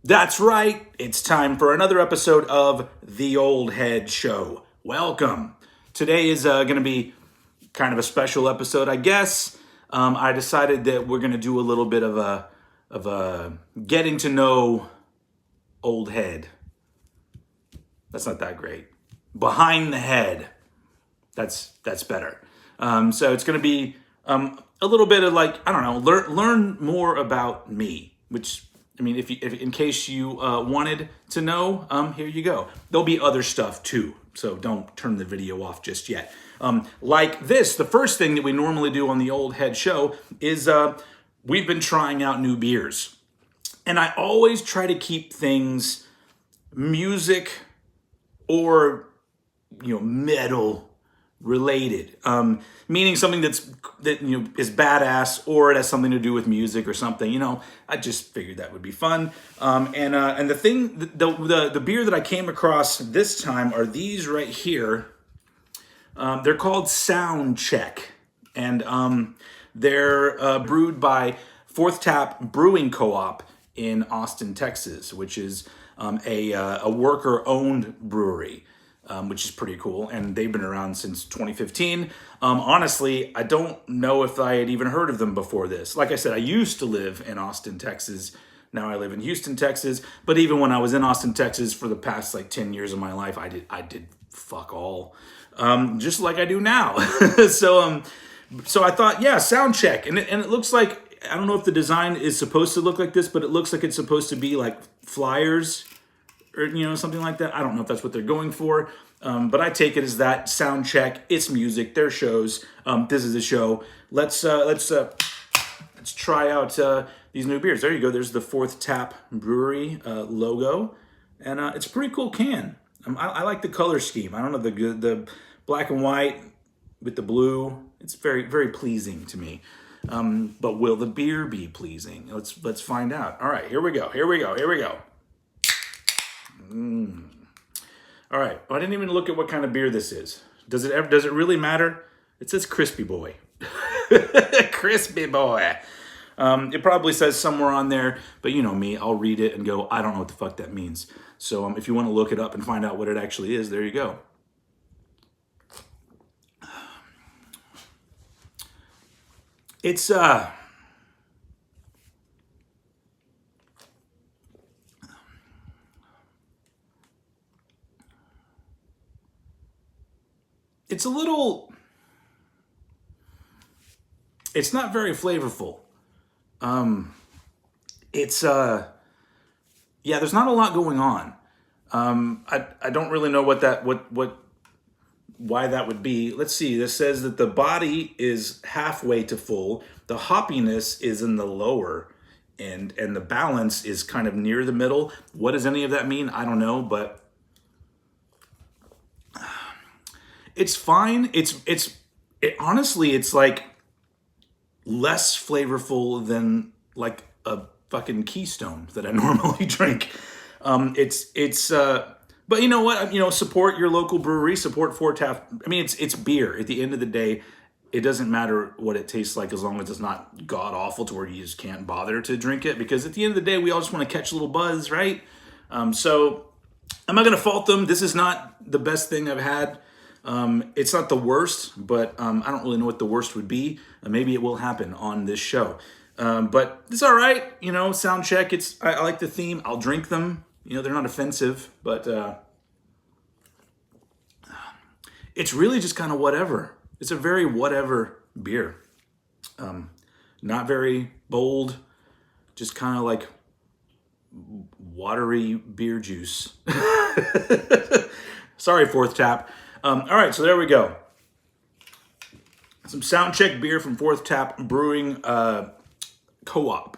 That's right. It's time for another episode of The Old Head Show. Welcome. Today is going to be kind of a special episode, I guess. I decided that we're going to do a little bit of a getting to know old head. That's not that great. Behind the head. That's better. So it's going to be a little bit of like, I don't know, learn more about me, which, I mean, if in case you wanted to know, here you go. There'll be other stuff too, so don't turn the video off just yet. Like this, the first thing that we normally do on the Old Head Show is we've been trying out new beers. And I always try to keep things music or, metal related, meaning something that is badass, or it has something to do with music or something. I just figured that would be fun. And the beer that I came across this time are these right here. They're called Sound Check, and they're brewed by Fourth Tap Brewing Co-op in Austin, Texas, which is a worker-owned brewery. Which is pretty cool, and they've been around since 2015. Honestly, I don't know if I had even heard of them before this. Like I said, I used to live in Austin, Texas. Now I live in Houston, Texas. But even when I was in Austin, Texas for the past 10 years of my life, I did fuck all, just like I do now. So I thought, yeah, sound check, and it looks like, I don't know if the design is supposed to look like this, but it looks like it's supposed to be like flyers, or something like that. I don't know if that's what they're going for, but I take it as that. Sound check. It's music. They're shows. This is a show. Let's try out these new beers. There you go. There's the Fourth Tap Brewery logo, and it's a pretty cool can. I like the color scheme. I don't know, the black and white with the blue. It's very, very pleasing to me. But will the beer be pleasing? Let's find out. All right, here we go. All right. Well, I didn't even look at what kind of beer this is. Does it really matter? It says Crispy Boy. Crispy Boy. It probably says somewhere on there, but you know me, I'll read it and go, I don't know what the fuck that means. So if you want to look it up and find out what it actually is, there you go. It's it's not very flavorful. There's not a lot going on. I don't really know why that would be. Let's see. This says that the body is halfway to full. The hoppiness is in the lower end, and the balance is kind of near the middle. What does any of that mean? I don't know, but it's fine. Honestly, it's like less flavorful than like a fucking Keystone that I normally drink. But you know what? Support your local brewery, support Fourth Tap. I mean, it's beer. At the end of the day, it doesn't matter what it tastes like as long as it's not god awful to where you just can't bother to drink it. Because at the end of the day, we all just want to catch a little buzz, right? So I'm not going to fault them. This is not the best thing I've had. It's not the worst, but I don't really know what the worst would be. Maybe it will happen on this show. But it's all right. Sound check. I like the theme. I'll drink them. They're not offensive, but it's really just kind of whatever. It's a very whatever beer. Not very bold, just kind of like watery beer juice. Sorry, Fourth Tap. All right, so there we go. Some sound check beer from Fourth Tap Brewing Co-op.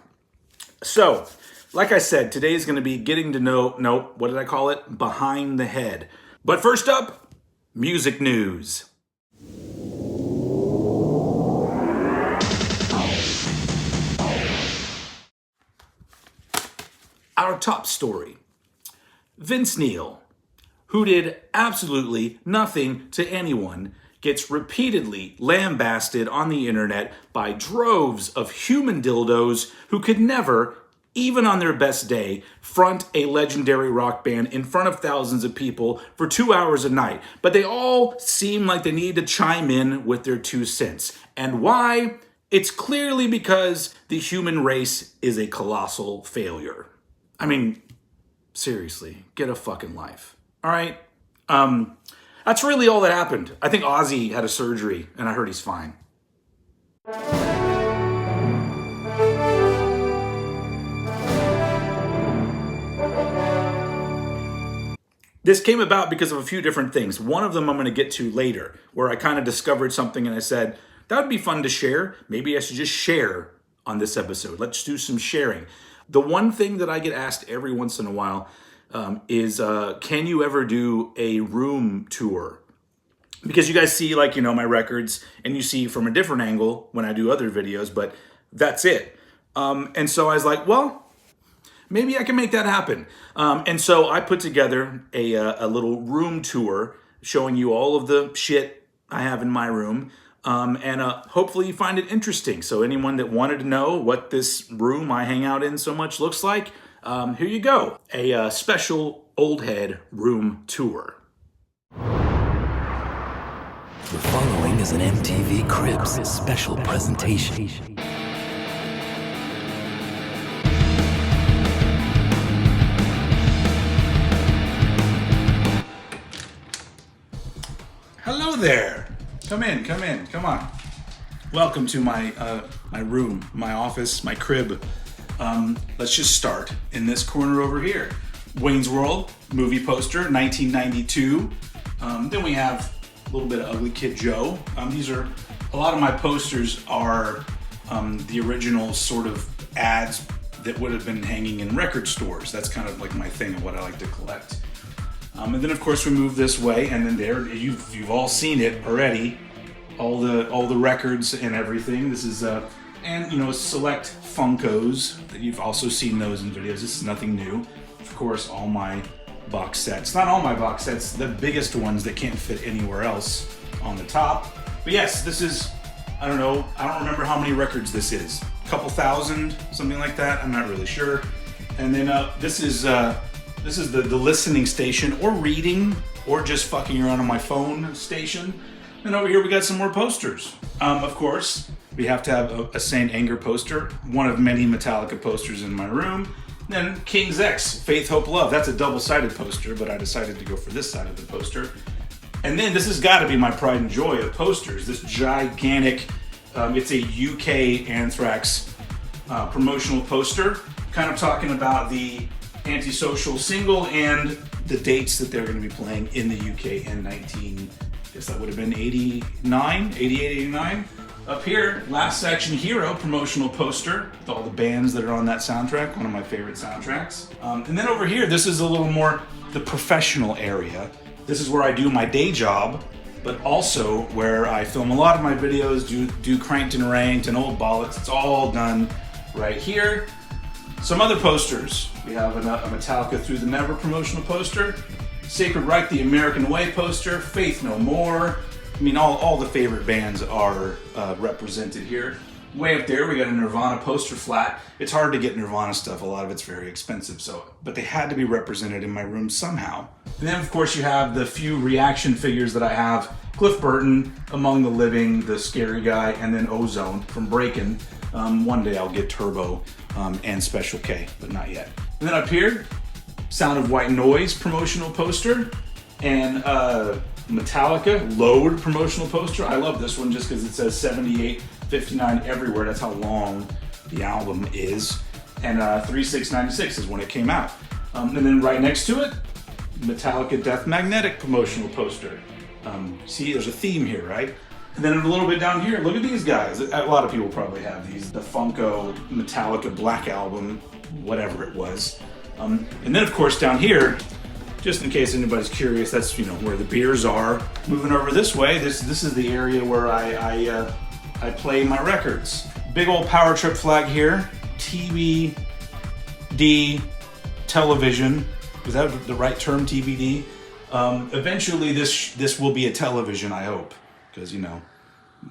So, like I said, today is going to be getting to know, what did I call it? Behind the head. But first up, music news. Our top story. Vince Neil, who did absolutely nothing to anyone, gets repeatedly lambasted on the internet by droves of human dildos who could never even on their best day, front a legendary rock band in front of thousands of people for 2 hours a night. But they all seem like they need to chime in with their 2 cents. And why? It's clearly because the human race is a colossal failure. I mean, seriously, get a fucking life. All right? That's really all that happened. I think Ozzy had a surgery, and I heard he's fine. This came about because of a few different things. One of them I'm going to get to later, where I kind of discovered something and I said, that would be fun to share. Maybe I should just share on this episode. Let's do some sharing. The one thing that I get asked every once in a while is, can you ever do a room tour? Because you guys see, like, my records, and you see from a different angle when I do other videos, but that's it. And so I was like, well, maybe I can make that happen. And so I put together a little room tour showing you all of the shit I have in my room. And hopefully you find it interesting. So anyone that wanted to know what this room I hang out in so much looks like, here you go. A special old head room tour. The following is an MTV Cribs special presentation. Hello there. Come in, come on. Welcome to my room, my office, my crib. Let's just start in this corner over here. Wayne's World movie poster, 1992. Then we have a little bit of Ugly Kid Joe. A lot of my posters are the original sort of ads that would have been hanging in record stores. That's kind of like my thing of what I like to collect. And then of course we move this way, and then there you've all seen it already, all the records and everything. This is and select Funkos that you've also seen those in videos. This is nothing new. Of course, all my box sets. Not all my box sets, the biggest ones that can't fit anywhere else on the top. But yes, this is, I don't know, I don't remember how many records this is. A couple thousand, something like that. I'm not really sure. And then this is the listening station, or reading, or just fucking around on my phone station. And over here we got some more posters. Of course, we have to have a Saint Anger poster, one of many Metallica posters in my room. Then King's X, Faith, Hope, Love. That's a double-sided poster, but I decided to go for this side of the poster. And then this has got to be my pride and joy of posters. This gigantic, it's a UK Anthrax promotional poster, kind of talking about the Antisocial single and the dates that they're going to be playing in the UK in I guess that would have been 88, 89. Up here, Last Section Hero promotional poster with all the bands that are on that soundtrack, one of my favorite soundtracks. And then over here, this is a little more the professional area. This is where I do my day job, but also where I film a lot of my videos, do Cranked and Ranked and Old Bollocks. It's all done right here. Some other posters. We have a Metallica Through the Never promotional poster, Sacred Right, The American Way poster, Faith No More. I mean, all the favorite bands are represented here. Way up there, we got a Nirvana poster flat. It's hard to get Nirvana stuff. A lot of it's very expensive, but they had to be represented in my room somehow. And then, of course, you have the few reaction figures that I have. Cliff Burton, Among the Living, the Scary Guy, and then Ozone from Breakin'. One day I'll get Turbo and Special K, but not yet. And then up here, Sound of White Noise promotional poster, and Metallica Load promotional poster. I love this one just because it says 78:59 everywhere. That's how long the album is. And 3/6/96 is when it came out. And then right next to it, Metallica Death Magnetic promotional poster. See, there's a theme here, right? And then a little bit down here, look at these guys. A lot of people probably have these. The Funko Metallica Black Album, whatever it was. And then of course down here, just in case anybody's curious, that's where the beers are. Moving over this way, this is the area where I play my records. Big old Power Trip flag here. TVD television. Is that the right term, TVD? Eventually this will be a television, I hope, because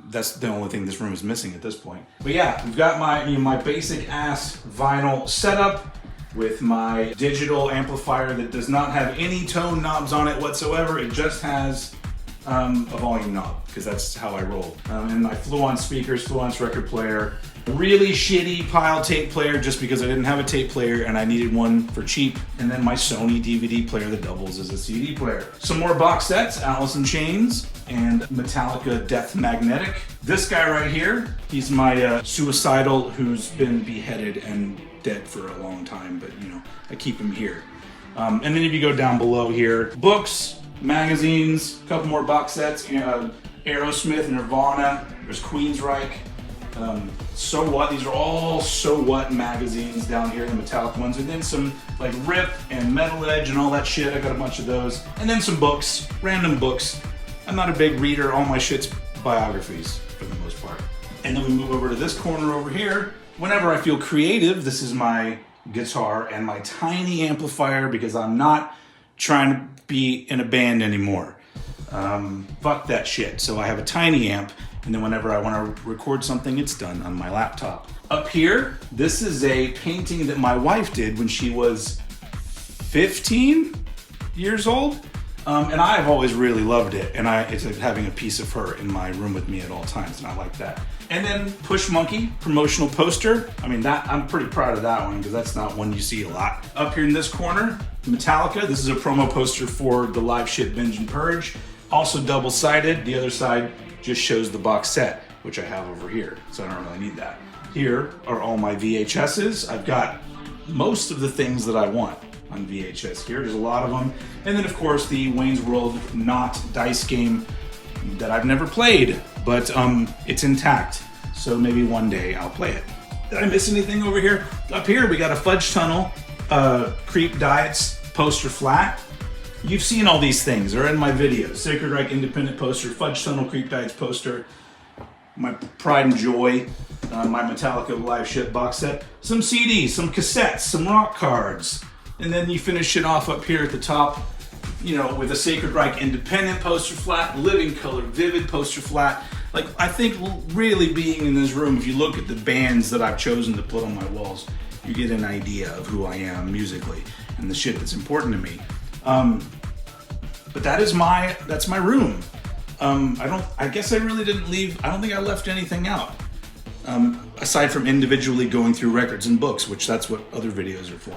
That's the only thing this room is missing at this point. But yeah, we've got my my basic ass vinyl setup with my digital amplifier that does not have any tone knobs on it whatsoever. It just has a volume knob, because that's how I roll. And my Fluence speakers, Fluence record player, a really shitty pile tape player just because I didn't have a tape player and I needed one for cheap, and then my Sony DVD player that doubles as a CD player. Some more box sets, Alice in Chains and Metallica Death Magnetic. This guy right here, he's my suicidal who's been beheaded and dead for a long time, but you know, I keep him here. And then if you go down below here, books, magazines, a couple more box sets, Aerosmith, Nirvana, there's Queensryche, So What, these are all So What magazines down here, the metallic ones, and then some like Rip and Metal Edge and all that shit, I got a bunch of those, and then some books, random books. I'm not a big reader, all my shit's biographies for the most part. And then we move over to this corner over here. Whenever I feel creative, this is my guitar and my tiny amplifier because I'm not trying to be in a band anymore. Fuck that shit. So I have a tiny amp, and then whenever I want to record something, it's done on my laptop. Up here, this is a painting that my wife did when she was 15 years old. And I've always really loved it, and it's like having a piece of her in my room with me at all times, and I like that. And then Push Monkey promotional poster. I mean, that I'm pretty proud of that one because that's not one you see a lot. Up here in this corner, Metallica. This is a promo poster for the Live Shit Binge and Purge. Also double-sided. The other side just shows the box set, which I have over here, so I don't really need that. Here are all my VHSs. I've got most of the things that I want on VHS here. There's a lot of them. And then, of course, the Wayne's World Not dice game that I've never played, but it's intact. So maybe one day I'll play it. Did I miss anything over here? Up here, we got a Fudge Tunnel, Creep Diets poster flat. You've seen all these things. They're in my videos. Sacred Reich Independent poster, Fudge Tunnel, Creep Diets poster, my Pride and Joy, my Metallica Live Shit box set, some CDs, some cassettes, some rock cards. And then you finish it off up here at the top, you know, with a Sacred Reich Independent poster flat, Living Color Vivid poster flat. Like, I think really being in this room, if you look at the bands that I've chosen to put on my walls, you get an idea of who I am musically and the shit that's important to me. But that's my room. I guess I really didn't leave, I don't think I left anything out. Aside from individually going through records and books, which that's what other videos are for.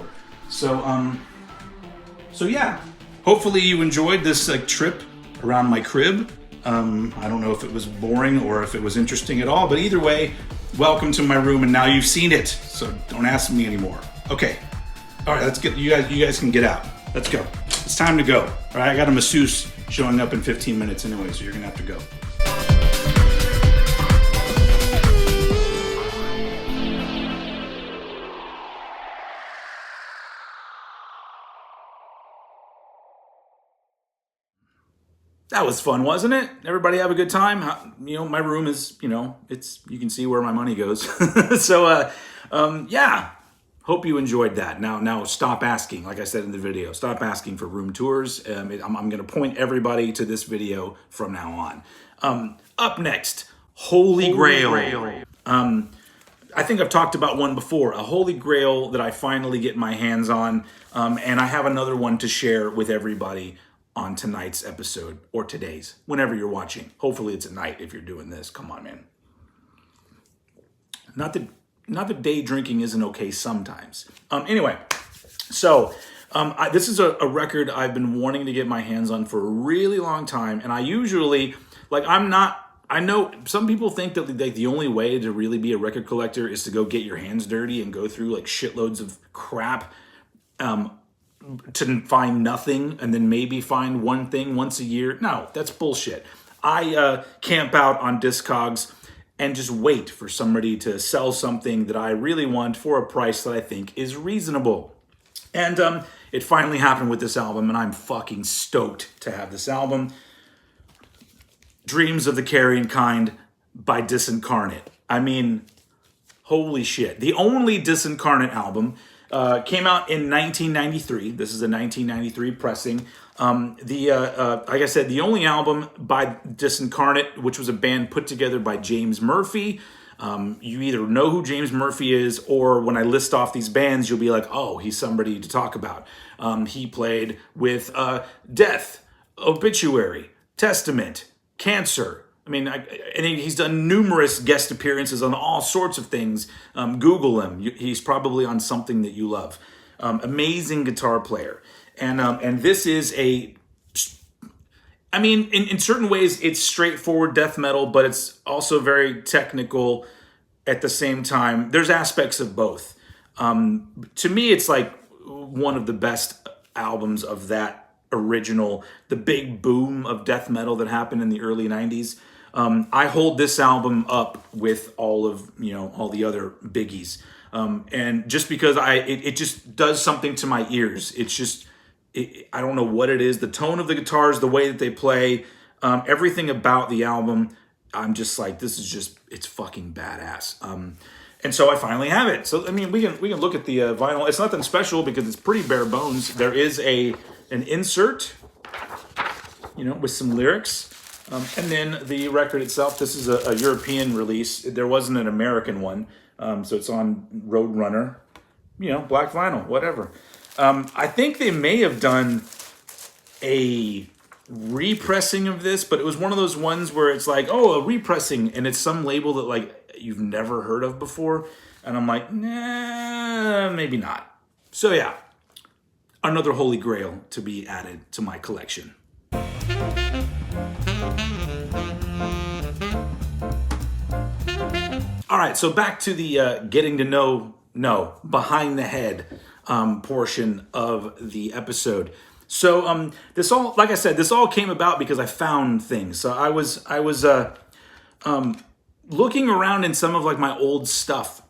So yeah, hopefully you enjoyed this trip around my crib. I don't know if it was boring or if it was interesting at all, but either way, welcome to my room, and now you've seen it, so don't ask me anymore. Okay, all right, let's get you guys can get out. Let's go. It's time to go. All right, I got a masseuse showing up in 15 minutes anyway, so you're gonna have to go. That was fun, wasn't it? Everybody have a good time? You know, my room is, you know, you can see where my money goes. So, yeah, hope you enjoyed that. Now stop asking, like I said in the video, stop asking for room tours. I'm going to point everybody to this video from now on. Up next, Holy Grail. I think I've talked about one before, a Holy Grail that I finally get my hands on, and I have another one to share with everybody on tonight's episode, or today's, whenever you're watching. Hopefully it's at night if you're doing this. Come on, man. Not that day drinking isn't okay sometimes. Anyway, so this is a record I've been wanting to get my hands on for a really long time, and I usually, I know some people think that the only way to really be a record collector is to go get your hands dirty and go through like shitloads of crap, to find nothing and then maybe find one thing once a year. No, that's bullshit. I camp out on Discogs and just wait for somebody to sell something that I really want for a price that I think is reasonable. And it finally happened with this album, and I'm fucking stoked to have this album. Dreams of the Carrion Kind by Disincarnate. I mean, holy shit. The only Disincarnate album. Came out in 1993. This is a 1993 pressing. Like I said, the only album by Disincarnate, which was a band put together by James Murphy. You either know who James Murphy is, or when I list off these bands, you'll be like, oh, he's somebody to talk about. He played with Death, Obituary, Testament, Cancer. I mean, and he's done numerous guest appearances on all sorts of things. Google him. He's probably on something that you love. Amazing guitar player. And this is in certain ways, it's straightforward death metal, but it's also very technical at the same time. There's aspects of both. To me, it's like one of the best albums of that original, the big boom of death metal that happened in the early 90s. I hold this album up with all the other biggies. And just because it just does something to my ears. It's just, I don't know what it is. The tone of the guitars, the way that they play, everything about the album, I'm just like, it's fucking badass. And so I finally have it. So, I mean, we can look at the vinyl. It's nothing special because it's pretty bare bones. There is an insert, with some lyrics. And then the record itself, this is a European release. There wasn't an American one. So it's on Roadrunner, black vinyl, whatever. I think they may have done a repressing of this, but it was one of those ones where it's like, oh, a repressing, and it's some label that like you've never heard of before. And I'm like, nah, maybe not. So yeah, another holy grail to be added to my collection. All right, so back to the getting to know, behind the head portion of the episode. So this all, like I said, this all came about because I found things. So I was looking around in some of like my old stuff,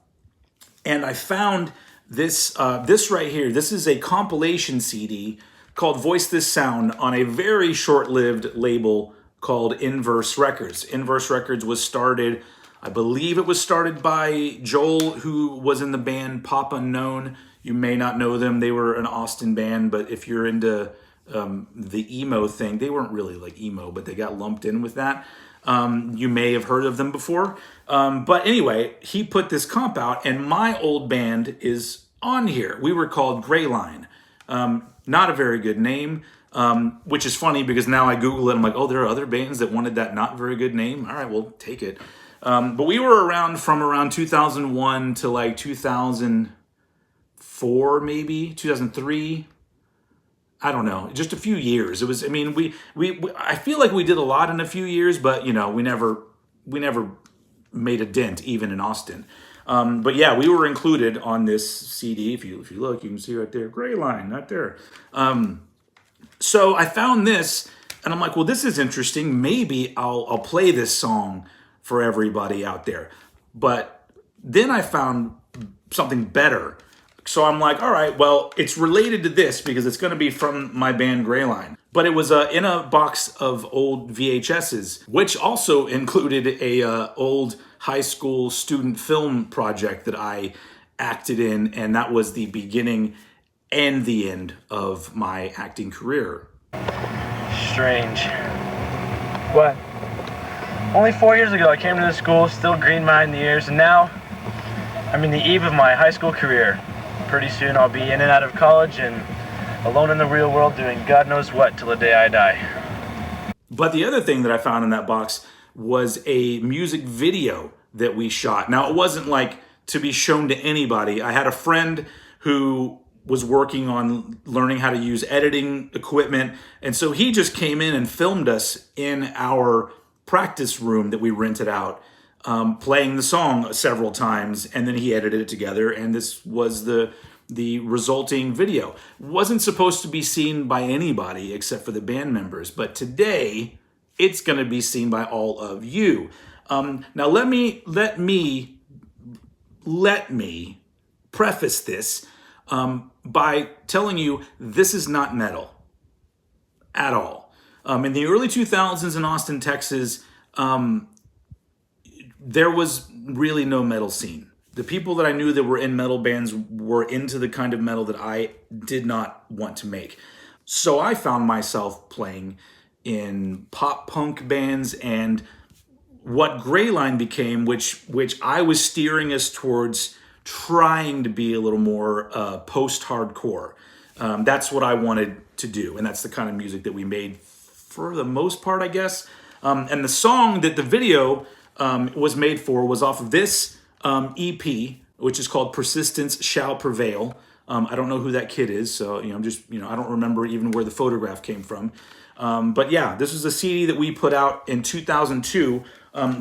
and I found this right here. This is a compilation CD called Voice This Sound on a very short-lived label called Inverse Records. Inverse Records was started, I believe it was started by Joel, who was in the band Pop Unknown. You may not know them. They were an Austin band, but if you're into the emo thing, they weren't really like emo, but they got lumped in with that. You may have heard of them before. But anyway, he put this comp out, and my old band is on here. We were called Gray Line. Not a very good name, which is funny because now I Google it. I'm like, oh, there are other bands that wanted that not very good name. All right, we'll take it. But we were around from around 2001 to like 2004, maybe 2003. I don't know, just a few years. It was, I mean, we I feel like we did a lot in a few years, but we never made a dent even in Austin. But yeah, we were included on this CD. If you look, you can see right there, Gray Line, right there. So I found this, and I'm like, well, this is interesting. Maybe I'll play this song for everybody out there. But then I found something better. So I'm like, all right, well, it's related to this because it's going to be from my band Gray Line. But it was in a box of old VHSs, which also included a old high school student film project that I acted in, and that was the beginning and the end of my acting career. Strange. What? Only 4 years ago I came to this school, still green behind the ears, and now I'm in the eve of my high school career. Pretty soon I'll be in and out of college and alone in the real world doing God knows what till the day I die. But the other thing that I found in that box was a music video that we shot. Now, it wasn't like to be shown to anybody. I had a friend who was working on learning how to use editing equipment, and so he just came in and filmed us in our practice room that we rented out, playing the song several times, and then he edited it together, and this was the resulting video. Wasn't supposed to be seen by anybody except for the band members, but today it's going to be seen by all of you. Now let me preface this by telling you this is not metal at all. In the early 2000s in Austin, Texas, there was really no metal scene. the people that I knew that were in metal bands were into the kind of metal that I did not want to make. So I found myself playing in pop punk bands, and what Greyline became, which I was steering us towards trying to be a little more post-hardcore. That's what I wanted to do, and that's the kind of music that we made for the most part, I guess. And the song that the video was made for was off of this EP, which is called Persistence Shall Prevail. I don't know who that kid is, so I don't remember even where the photograph came from. But yeah, this was a CD that we put out in 2002.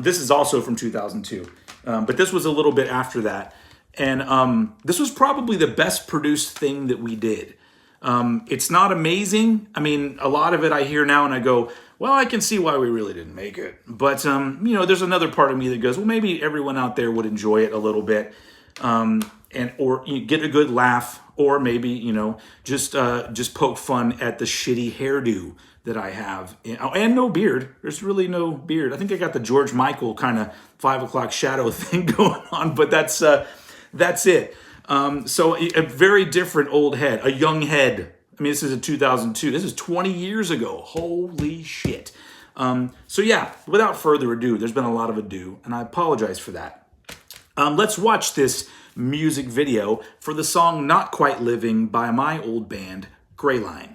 This is also from 2002, but this was a little bit after that. And this was probably the best produced thing that we did. It's not amazing. I mean, a lot of it I hear now and I go, well, I can see why we really didn't make it. But, there's another part of me that goes, well, maybe everyone out there would enjoy it a little bit. Or get a good laugh, or maybe, just poke fun at the shitty hairdo that I have. And no beard. There's really no beard. I think I got the George Michael kind of 5 o'clock shadow thing going on, but that's it. So a very different old head, a young head. I mean, this is a 2002. This is 20 years ago. Holy shit. So yeah, without further ado, there's been a lot of ado, and I apologize for that. Let's watch this music video for the song Not Quite Living by my old band, Greyline.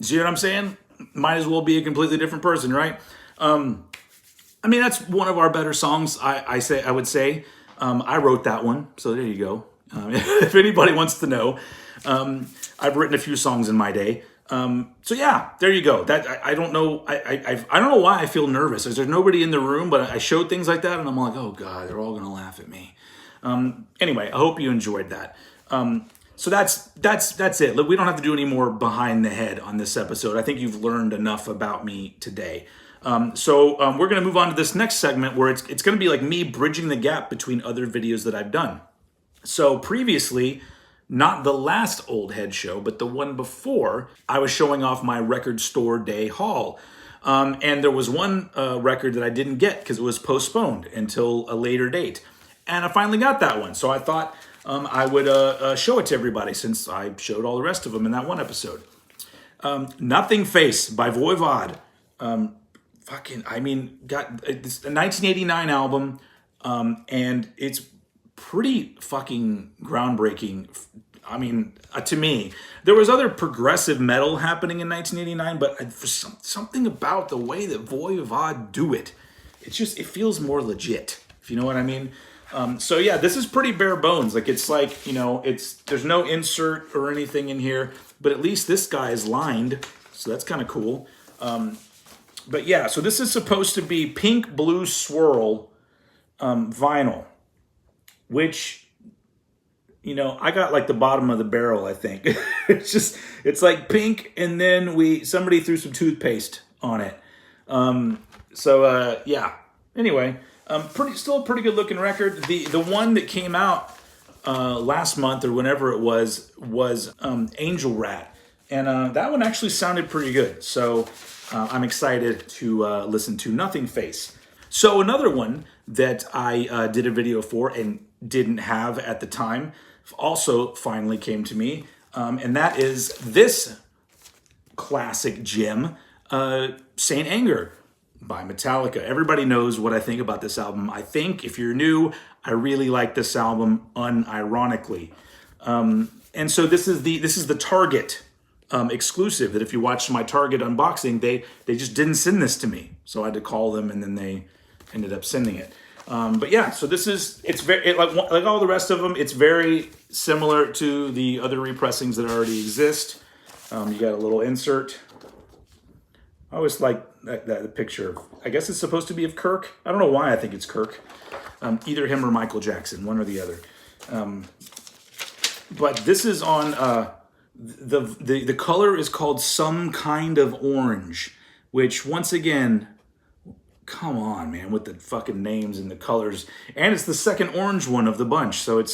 See what I'm saying? Might as well be a completely different person, right? I mean, that's one of our better songs. I would say. I wrote that one, so there you go. If anybody wants to know, I've written a few songs in my day. So yeah, there you go. That I don't know. I don't know why I feel nervous. There's nobody in the room, but I showed things like that, and I'm like, oh god, they're all gonna laugh at me. Anyway, I hope you enjoyed that. So that's it. Look, we don't have to do any more behind the head on this episode. I think you've learned enough about me today. So we're going to move on to this next segment where it's going to be like me bridging the gap between other videos that I've done. So previously, not the last Old Head show, but the one before, I was showing off my record store day haul. And there was one record that I didn't get because it was postponed until a later date. And I finally got that one. So I thought I would show it to everybody since I showed all the rest of them in that one episode. Nothing Face by Voivod. It's a 1989 album, and it's pretty fucking groundbreaking. I mean, to me, there was other progressive metal happening in 1989, but for something about the way that Voivod do it, it feels more legit, if you know what I mean. So yeah, this is pretty bare bones. Like there's no insert or anything in here, but at least this guy is lined, so that's kind of cool. But yeah, so this is supposed to be pink blue swirl vinyl, which, I got like the bottom of the barrel, I think. it's like pink, and then somebody threw some toothpaste on it. Yeah. Anyway, still a pretty good looking record. The one that came out last month or whenever it was Angel Rat, and that one actually sounded pretty good. So I'm excited to listen to Nothing Face. So another one that I did a video for and didn't have at the time also finally came to me, and that is this classic gem, Saint Anger by Metallica. Everybody knows what I think about this album. I think if you're new, I really like this album unironically. And so this is the Target exclusive that if you watched my Target unboxing, they just didn't send this to me. So I had to call them, and then they ended up sending it. But yeah, so like all the rest of them, it's very similar to the other repressings that already exist. You got a little insert. I always like that picture. I guess it's supposed to be of Kirk. I don't know why I think it's Kirk. Either him or Michael Jackson, one or the other. But this is on the color is called Some Kind of Orange, which once again, come on, man, with the fucking names and the colors. And it's the second orange one of the bunch. So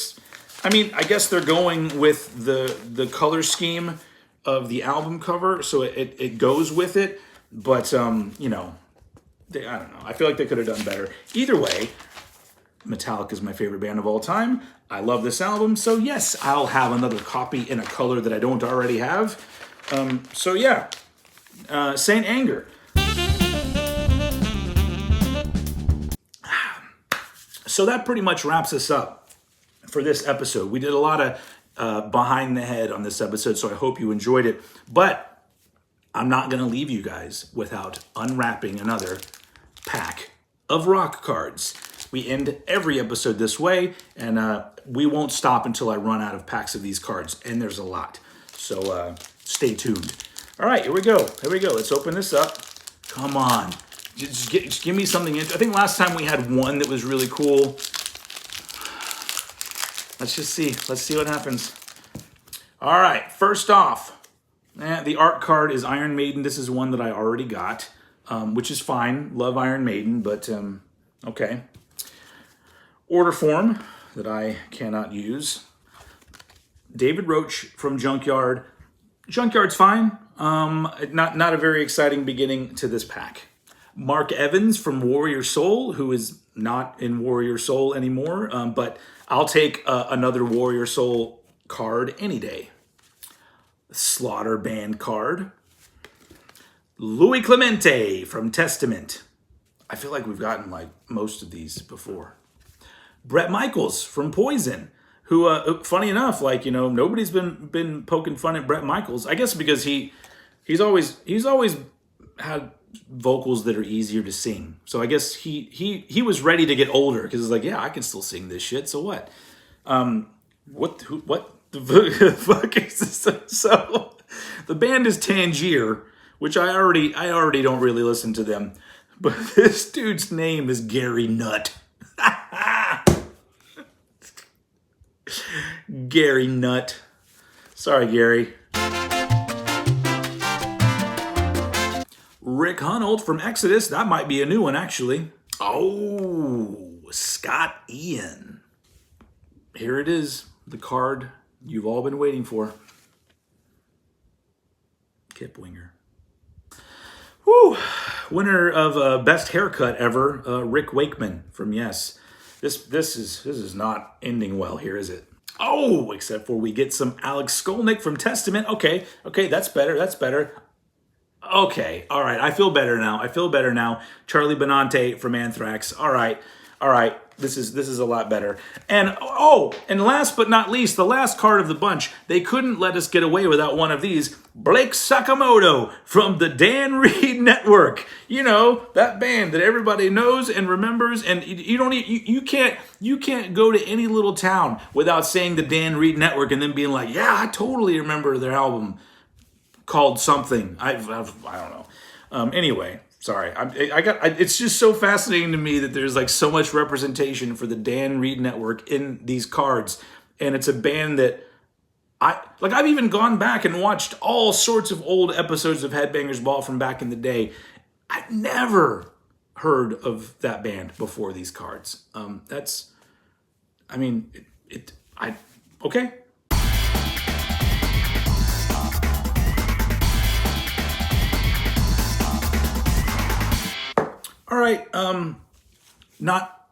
I guess they're going with the color scheme of the album cover, so it goes with it. But, I don't know. I feel like they could have done better. Either way, Metallica is my favorite band of all time. I love this album. So, yes, I'll have another copy in a color that I don't already have. Saint Anger. So that pretty much wraps us up for this episode. We did a lot of behind the head on this episode, so I hope you enjoyed it. But I'm not going to leave you guys without unwrapping another pack of rock cards. We end every episode this way, and we won't stop until I run out of packs of these cards, and there's a lot. So stay tuned. All right, here we go. Let's open this up. Come on. Just give me something. I think last time we had one that was really cool. Let's just see. Let's see what happens. All right, first off. The art card is Iron Maiden. This is one that I already got, which is fine. Love Iron Maiden, but okay. Order form that I cannot use. David Roach from Junkyard. Junkyard's fine. Not a very exciting beginning to this pack. Mark Evans from Warrior Soul, who is not in Warrior Soul anymore, but I'll take another Warrior Soul card any day. Slaughter Band card. Louis Clemente from Testament. I feel like we've gotten like most of these before. Bret Michaels from Poison, who funny enough, nobody's been poking fun at Bret Michaels. I guess because he he's always had vocals that are easier to sing. So I guess he was ready to get older because it's like, yeah, I can still sing this shit. So what? What the fuck is this? So the band is Tangier, which I already don't really listen to them. But this dude's name is Gary Nutt. Gary Nutt. Sorry, Gary. Rick Hunold from Exodus. That might be a new one, actually. Oh, Scott Ian. Here it is. The card you've all been waiting for. Kip Winger. Woo! Winner of Best Haircut Ever, Rick Wakeman from Yes. This is not ending well here, is it? Oh, except for we get some Alex Skolnick from Testament. Okay, that's better. Okay, all right, I feel better now. Charlie Benante from Anthrax. All right. This is a lot better. And and last but not least, the last card of the bunch, they couldn't let us get away without one of these. Blake Sakamoto from the Dan Reed Network. You know, that band that everybody knows and remembers, and you can't go to any little town without saying the Dan Reed Network and then being like, yeah, I totally remember their album called something. I don't know. Anyway. Sorry, it's just so fascinating to me that there's like so much representation for the Dan Reed Network in these cards, and it's a band that I've even gone back and watched all sorts of old episodes of Headbangers Ball from back in the day. I've never heard of that band before these cards. Okay. All right, not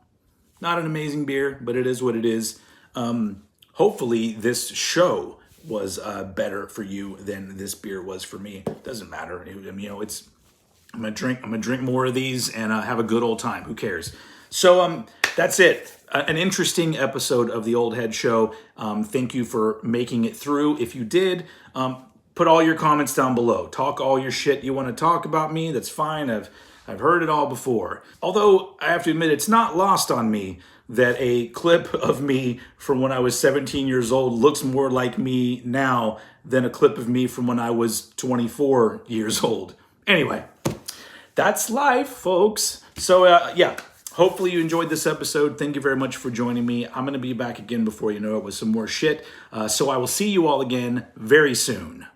an amazing beer, but it is what it is. Hopefully this show was better for you than this beer was for me. Doesn't matter. I'm gonna drink more of these and have a good old time. Who cares? So that's it. An interesting episode of the Old Head Show. Thank you for making it through. If you did, put all your comments down below. Talk all your shit you want to talk about me. That's fine. I've heard it all before. Although, I have to admit, it's not lost on me that a clip of me from when I was 17 years old looks more like me now than a clip of me from when I was 24 years old. Anyway, that's life, folks. So, yeah, hopefully you enjoyed this episode. Thank you very much for joining me. I'm going to be back again before you know it with some more shit. So I will see you all again very soon.